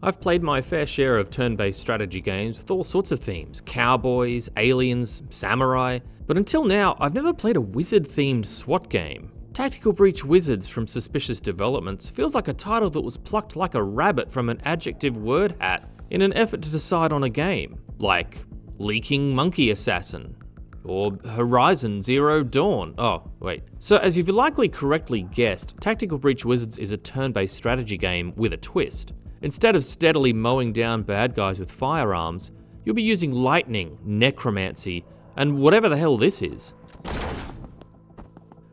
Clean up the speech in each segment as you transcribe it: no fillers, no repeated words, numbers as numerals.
I've played my fair share of turn-based strategy games with all sorts of themes, cowboys, aliens, samurai, but until now I've never played a wizard-themed SWAT game. Tactical Breach Wizards from Suspicious Developments feels like a title that was plucked like a rabbit from an adjective word hat in an effort to decide on a game, like Leaking Monkey Assassin, or Horizon Zero Dawn. Oh, wait. So as you've likely correctly guessed, Tactical Breach Wizards is a turn-based strategy game with a twist. Instead of steadily mowing down bad guys with firearms, you'll be using lightning, necromancy, and whatever the hell this is.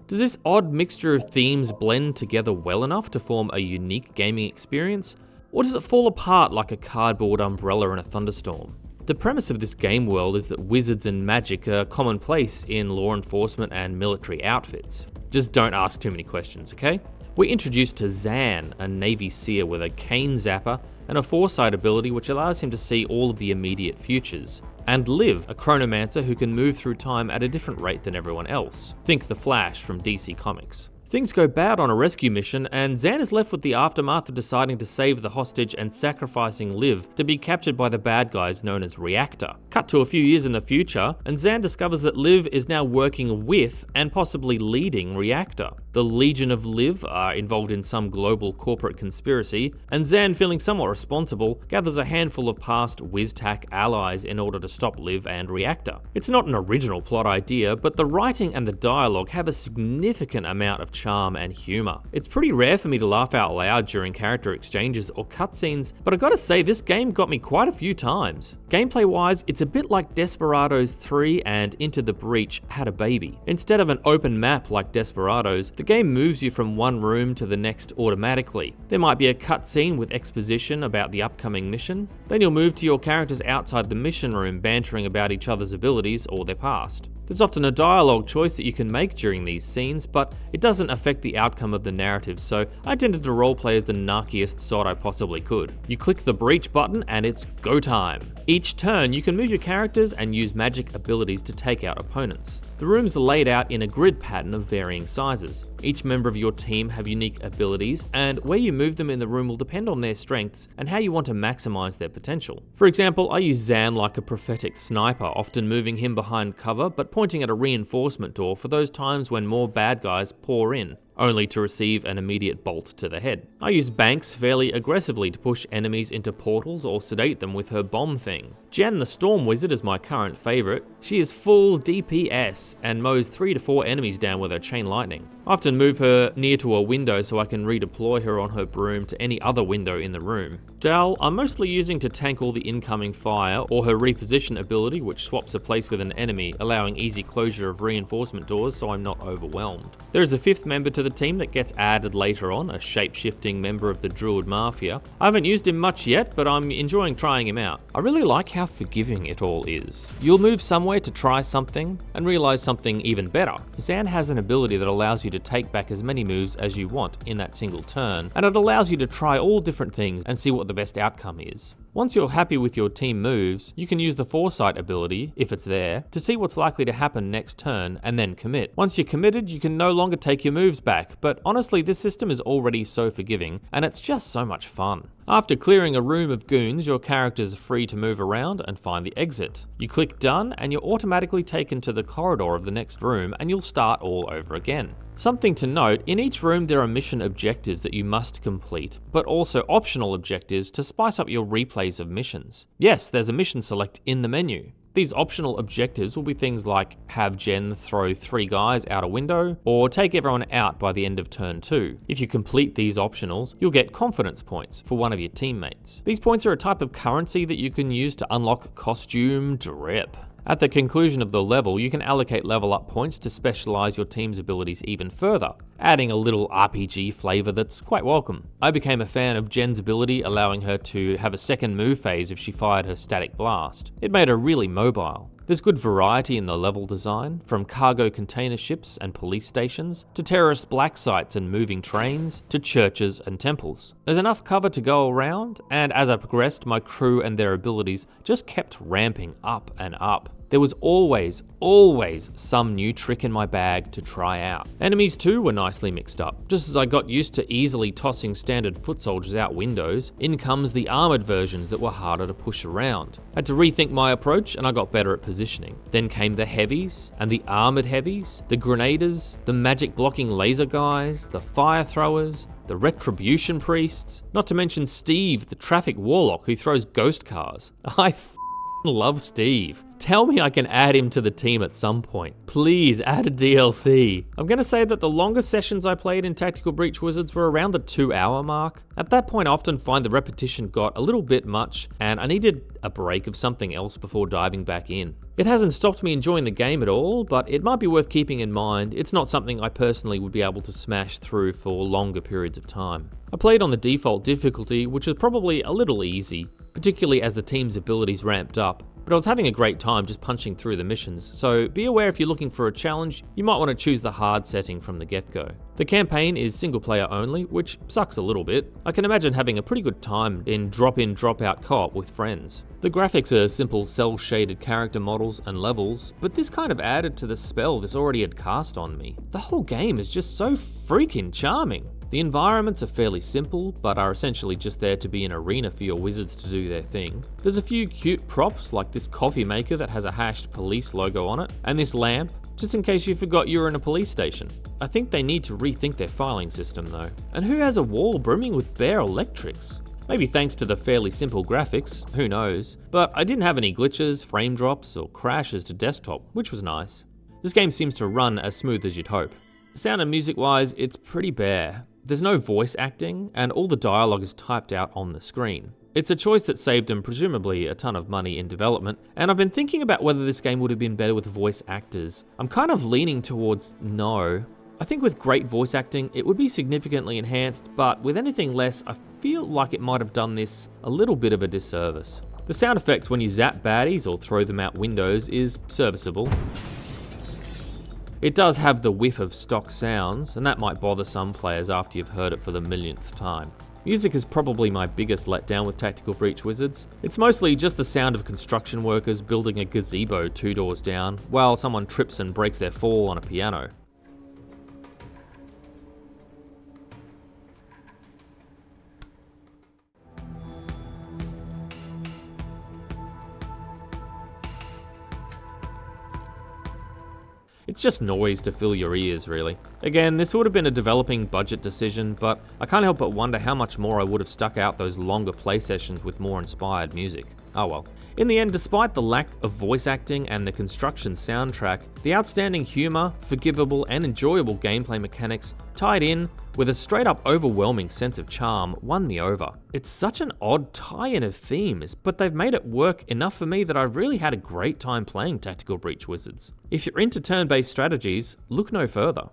Does this odd mixture of themes blend together well enough to form a unique gaming experience, or does it fall apart like a cardboard umbrella in a thunderstorm? The premise of this game world is that wizards and magic are commonplace in law enforcement and military outfits. Just don't ask too many questions, okay? We're introduced to Zan, a Navy seer with a cane zapper and a foresight ability which allows him to see all of the immediate futures. And Liv, a chronomancer who can move through time at a different rate than everyone else. Think the Flash from DC Comics. Things go bad on a rescue mission, and Zan is left with the aftermath of deciding to save the hostage and sacrificing Liv to be captured by the bad guys known as Reactor. Cut to a few years in the future, and Zan discovers that Liv is now working with and possibly leading Reactor. The Legion of Liv are involved in some global corporate conspiracy, and Zan, feeling somewhat responsible, gathers a handful of past WizTac allies in order to stop Liv and Reactor. It's not an original plot idea, but the writing and the dialogue have a significant amount of charm and humour. It's pretty rare for me to laugh out loud during character exchanges or cutscenes, but I gotta say this game got me quite a few times. Gameplay wise, it's a bit like Desperados 3 and Into the Breach had a baby. Instead of an open map like Desperados, the game moves you from one room to the next automatically. There might be a cutscene with exposition about the upcoming mission, then you'll move to your characters outside the mission room bantering about each other's abilities or their past. There's often a dialogue choice that you can make during these scenes, but it doesn't affect the outcome of the narrative, so I tended to roleplay as the narkiest sod I possibly could. You click the breach button and it's go time. Each turn you can move your characters and use magic abilities to take out opponents. The rooms are laid out in a grid pattern of varying sizes. Each member of your team have unique abilities, and where you move them in the room will depend on their strengths and how you want to maximize their potential. For example, I use Zan like a prophetic sniper, often moving him behind cover but pointing at a reinforcement door for those times when more bad guys pour in, only to receive an immediate bolt to the head. I use Banks fairly aggressively to push enemies into portals or sedate them with her bomb thing. Jen the Storm Wizard is my current favourite. She is full DPS and mows 3 to 4 enemies down with her chain lightning. I often move her near to a window so I can redeploy her on her broom to any other window in the room. Dal, I'm mostly using to tank all the incoming fire, or her reposition ability which swaps a place with an enemy, allowing easy closure of reinforcement doors so I'm not overwhelmed. There is a 5th member to the team that gets added later on, a shape-shifting member of the Druid Mafia. I haven't used him much yet, but I'm enjoying trying him out. I really like how forgiving it all is. You'll move somewhere to try something and realize something even better. Zan has an ability that allows you to take back as many moves as you want in that single turn, and it allows you to try all different things and see what the best outcome is. Once you're happy with your team moves, you can use the foresight ability, if it's there, to see what's likely to happen next turn and then commit. Once you're committed, you can no longer take your moves back, but honestly this system is already so forgiving and it's just so much fun. After clearing a room of goons, your characters are free to move around and find the exit. You click done and you're automatically taken to the corridor of the next room and you'll start all over again. Something to note, in each room there are mission objectives that you must complete, but also optional objectives to spice up your replays of missions. Yes, there's a mission select in the menu. These optional objectives will be things like have Jen throw 3 guys out a window, or take everyone out by the end of turn 2. If you complete these optionals, you'll get confidence points for one of your teammates. These points are a type of currency that you can use to unlock costume drip. At the conclusion of the level, you can allocate level up points to specialize your team's abilities even further, adding a little RPG flavor that's quite welcome. I became a fan of Jen's ability, allowing her to have a second move phase if she fired her static blast. It made her really mobile. There's good variety in the level design, from cargo container ships and police stations, to terrorist black sites and moving trains, to churches and temples. There's enough cover to go around, and as I progressed, my crew and their abilities just kept ramping up and up. There was always some new trick in my bag to try out. Enemies too were nicely mixed up. Just as I got used to easily tossing standard foot soldiers out windows, in comes the armored versions that were harder to push around. I had to rethink my approach and I got better at positioning. Then came the heavies, and the armored heavies, the grenaders, the magic blocking laser guys, the fire throwers, the retribution priests, not to mention Steve, the traffic warlock who throws ghost cars. I love Steve. Tell me I can add him to the team at some point. Please add a DLC. I'm going to say that the longest sessions I played in Tactical Breach Wizards were around the 2-hour mark. At that point I often find the repetition got a little bit much and I needed a break of something else before diving back in. It hasn't stopped me enjoying the game at all, but it might be worth keeping in mind it's not something I personally would be able to smash through for longer periods of time. I played on the default difficulty, which is probably a little easy, particularly as the team's abilities ramped up. But I was having a great time just punching through the missions, so be aware if you're looking for a challenge, you might want to choose the hard setting from the get-go. The campaign is single player only, which sucks a little bit. I can imagine having a pretty good time in drop-in, drop-out co-op with friends. The graphics are simple cel-shaded character models and levels, but this kind of added to the spell this already had cast on me. The whole game is just so freaking charming. The environments are fairly simple, but are essentially just there to be an arena for your wizards to do their thing. There's a few cute props like this coffee maker that has a hashed police logo on it, and this lamp, just in case you forgot you were in a police station. I think they need to rethink their filing system though. And who has a wall brimming with bare electrics? Maybe thanks to the fairly simple graphics, who knows, but I didn't have any glitches, frame drops, or crashes to desktop, which was nice. This game seems to run as smooth as you'd hope. Sound and music wise, it's pretty bare. There's no voice acting, and all the dialogue is typed out on the screen. It's a choice that saved them presumably a ton of money in development, and I've been thinking about whether this game would have been better with voice actors. I'm kind of leaning towards no. I think with great voice acting, it would be significantly enhanced, but with anything less, I feel like it might have done this a little bit of a disservice. The sound effects when you zap baddies or throw them out windows is serviceable. It does have the whiff of stock sounds, and that might bother some players after you've heard it for the millionth time. Music is probably my biggest letdown with Tactical Breach Wizards. It's mostly just the sound of construction workers building a gazebo 2 doors down, while someone trips and breaks their fall on a piano. It's just noise to fill your ears, really. Again, this would have been a developing budget decision, but I can't help but wonder how much more I would have stuck out those longer play sessions with more inspired music. Oh well. In the end, despite the lack of voice acting and the construction soundtrack, the outstanding humor, forgivable and enjoyable gameplay mechanics tied in with a straight up overwhelming sense of charm won me over. It's such an odd tie-in of themes, but they've made it work enough for me that I've really had a great time playing Tactical Breach Wizards. If you're into turn-based strategies, look no further.